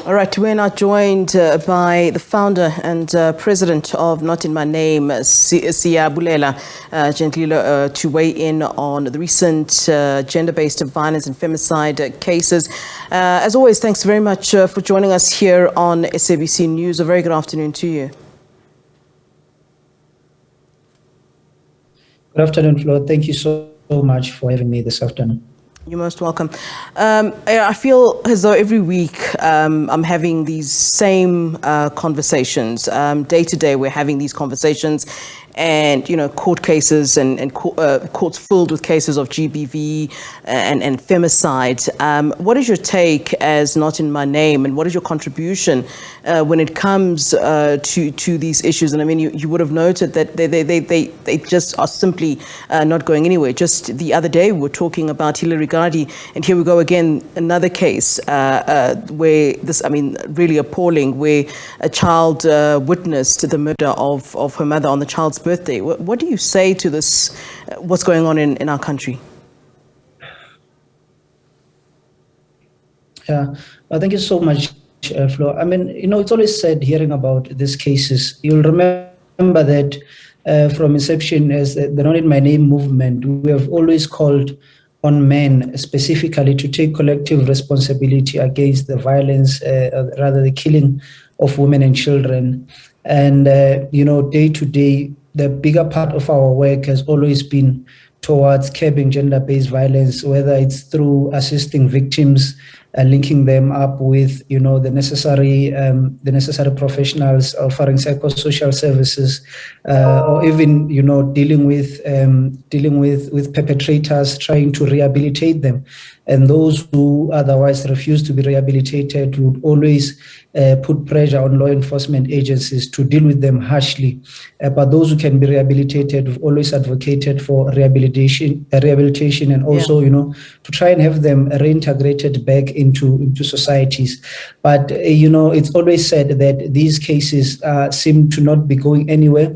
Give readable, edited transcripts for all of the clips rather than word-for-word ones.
All right, we're now joined by the founder and president of Not In My Name, Siyabulela Jentile, to weigh in on the recent gender-based violence and femicide cases. As always, thanks very much for joining us here on SABC News. A very good afternoon to you. Good afternoon, Flo. Thank you so much for having me this afternoon. You're most welcome. I feel as though every week I'm having these same conversations. Day to day, we're having these conversations, and court cases and courts filled with cases of GBV and femicide. What is your take as Not In My Name, and what is your contribution when it comes to these issues? And I mean, you would have noted that they just are simply not going anywhere. Just the other day, we were talking about Hillary Gardi, and here we go again, another case where this, I mean, really appalling, where a child witnessed the murder of her mother on the child's birthday. What do you say to this, what's going on in our country? Yeah, thank you so much, Flo. I mean, it's always said hearing about these cases. You'll remember that from inception as the Not In My Name movement, we have always called on men specifically to take collective responsibility against the violence, rather the killing of women and children. And, day to day, the bigger part of our work has always been towards curbing gender-based violence, whether it's through assisting victims and linking them up with, the necessary professionals offering psychosocial services, or even, dealing with perpetrators, trying to rehabilitate them. And those who otherwise refuse to be rehabilitated would always put pressure on law enforcement agencies to deal with them harshly. But those who can be rehabilitated, we've always advocated for rehabilitation and also, to try and have them reintegrated back into societies. But, it's always said that these cases seem to not be going anywhere.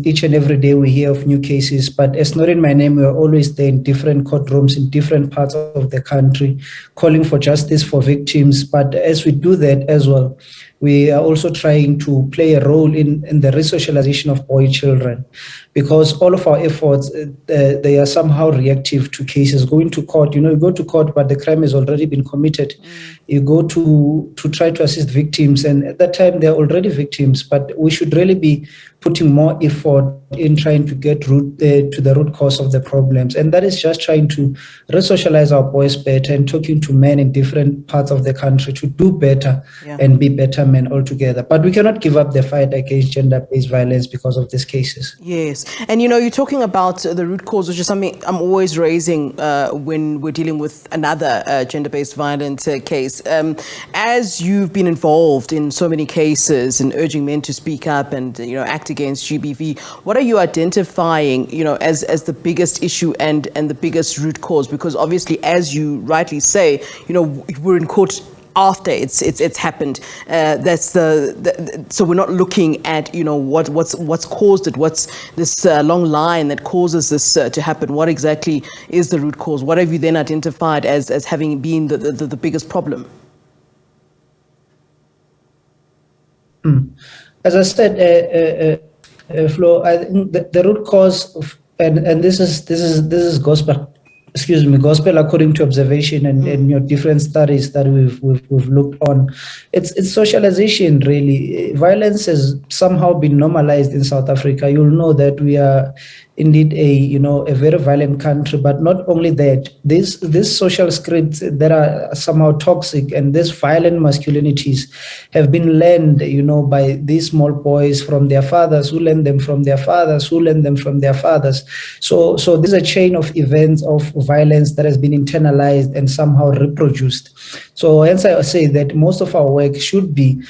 Each and every day we hear of new cases, but as Not In My Name, we are always there in different courtrooms in different parts of the country, calling for justice for victims. But as we do that as well, we are also trying to play a role in the resocialization of boy children, because all of our efforts, they are somehow reactive to cases. Going to court, you go to court, but the crime has already been committed. You go to try to assist victims, and at that time, they're already victims. But we should really be putting more effort in trying to get to the root cause of the problems. And that is just trying to resocialize our boys better and talking to men in different parts of the country to do better and be better men altogether. But we cannot give up the fight against gender-based violence because of these cases. Yes. And, you're talking about the root cause, which is something I'm always raising when we're dealing with another gender-based violence case. As you've been involved in so many cases and urging men to speak up and, act against GBV, what are you identifying, as the biggest issue and the biggest root cause? Because obviously, as you rightly say, we're in court after it's happened. So we're not looking at what's caused it. What's this long line that causes this to happen? What exactly is the root cause? What have you then identified as having been the biggest problem? As I said, Flo, I think the root cause and this is gospel. Gospel according to observation and different studies that we've looked on. It's socialization, really. Violence has somehow been normalized in South Africa. You'll know that we are indeed a very violent country, but not only that, these social scripts that are somehow toxic and these violent masculinities have been learned, by these small boys from their fathers, who learn them from their fathers, who learn them from their fathers. So there's a chain of events of violence that has been internalized and somehow reproduced. So hence I say that most of our work should be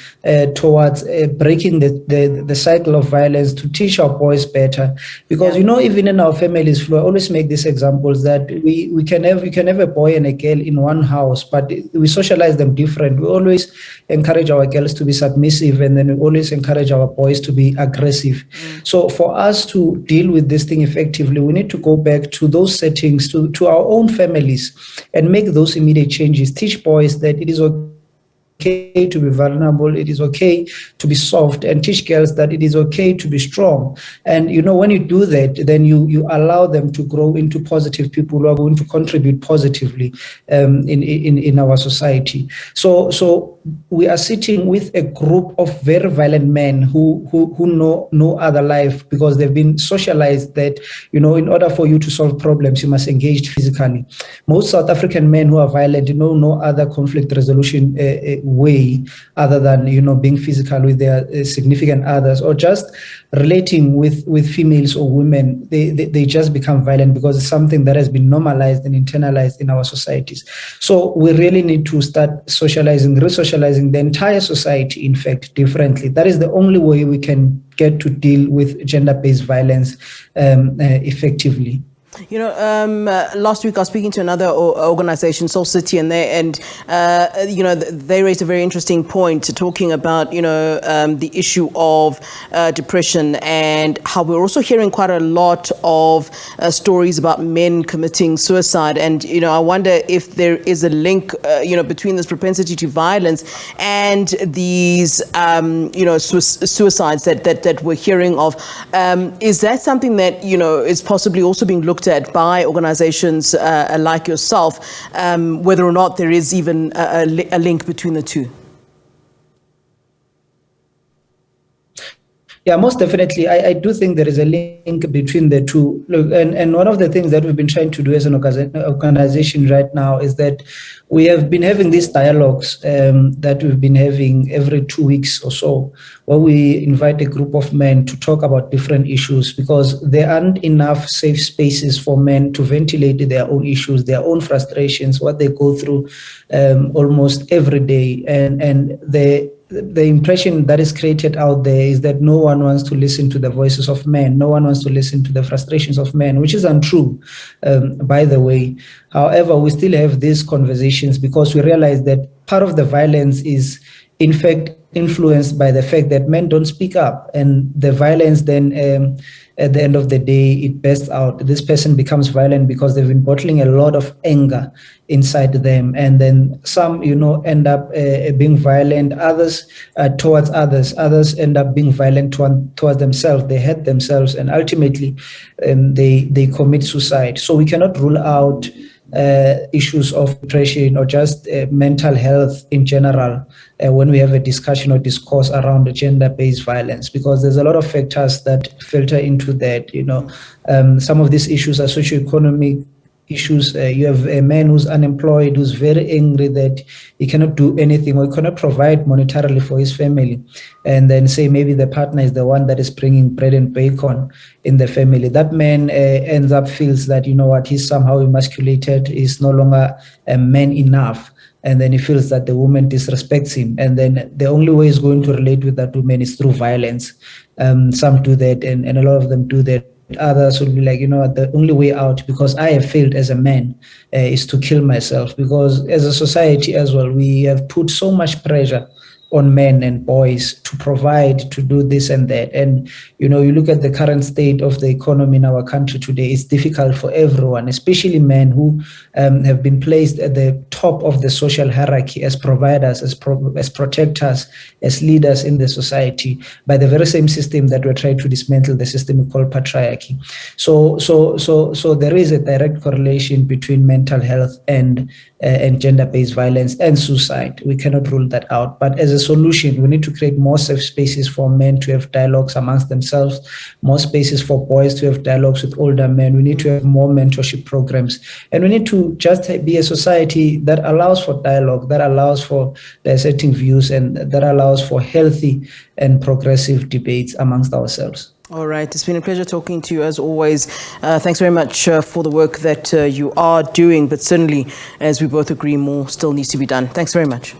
towards breaking the cycle of violence, to teach our boys better, because even in our families, Flo, I always make these examples that we can have a boy and a girl in one house, but we socialize them different. We always encourage our girls to be submissive, and then we always encourage our boys to be aggressive. So for us to deal with this thing effectively, we need to go back to those settings, to our own families, and make those immediate changes. Teach boys that it is okay okay to be vulnerable, it is okay to be soft, and teach girls that it is okay to be strong. And when you do that, then you allow them to grow into positive people who are going to contribute positively in our society. So we are sitting with a group of very violent men who know no other life, because they've been socialized that in order for you to solve problems, you must engage physically. Most South African men who are violent know no other conflict resolution way other than being physical with their significant others, or just relating with females or women. They just become violent because it's something that has been normalized and internalized in our societies. So we really need to start socializing, re-socializing the entire society, in fact, differently. That is the only way we can get to deal with gender-based violence effectively. Last week I was speaking to another organization, Soul City, and they raised a very interesting point, talking about, the issue of depression, and how we're also hearing quite a lot of stories about men committing suicide. And, I wonder if there is a link, between this propensity to violence and these, suicides that we're hearing of. Is that something that, is possibly also being looked at by organizations like yourself, whether or not there is even a link between the two? Yeah, most definitely. I do think there is a link between the two. Look, and one of the things that we've been trying to do as an organization right now is that we have been having these dialogues that we've been having every 2 weeks or so, where we invite a group of men to talk about different issues, because there aren't enough safe spaces for men to ventilate their own issues, their own frustrations, what they go through almost every day. And the impression that is created out there is that no one wants to listen to the voices of men. No one wants to listen to the frustrations of men, which is untrue, by the way. However, we still have these conversations because we realize that part of the violence is, in fact, influenced by the fact that men don't speak up, and the violence then at the end of the day, it bursts out. This person becomes violent because they've been bottling a lot of anger inside them, and then some end up being violent, others towards others end up being violent towards themselves. They hurt themselves, and ultimately they commit suicide. So we cannot rule out issues of depression or just mental health in general when we have a discussion or discourse around the gender-based violence, because there's a lot of factors that filter into that. Some of these issues are socioeconomic issues. You have a man who's unemployed, who's very angry that he cannot do anything, or he cannot provide monetarily for his family, and then say maybe the partner is the one that is bringing bread and bacon in the family. That man ends up feels that, he's somehow emasculated, he's no longer a man enough, and then he feels that the woman disrespects him, and then the only way he's going to relate with that woman is through violence. Some do that, and a lot of them do that. Others will be like, the only way out, because I have failed as a man, is to kill myself. Because as a society as well, we have put so much pressure on men and boys to provide, to do this and that. And, you look at the current state of the economy in our country today, it's difficult for everyone, especially men who have been placed at the top of the social hierarchy as providers, as protectors, as leaders in the society, by the very same system that we're trying to dismantle, the system we call patriarchy. So there is a direct correlation between mental health and gender-based violence and suicide. We cannot rule that out. But as a solution, we need to create more safe spaces for men to have dialogues amongst themselves, more spaces for boys to have dialogues with older men. We need to have more mentorship programs. And we need to just be a society that allows for dialogue, that allows for dissecting views, and that allows for healthy and progressive debates amongst ourselves. All right. It's been a pleasure talking to you as always. Thanks very much for the work that you are doing, but certainly, as we both agree, more still needs to be done. Thanks very much.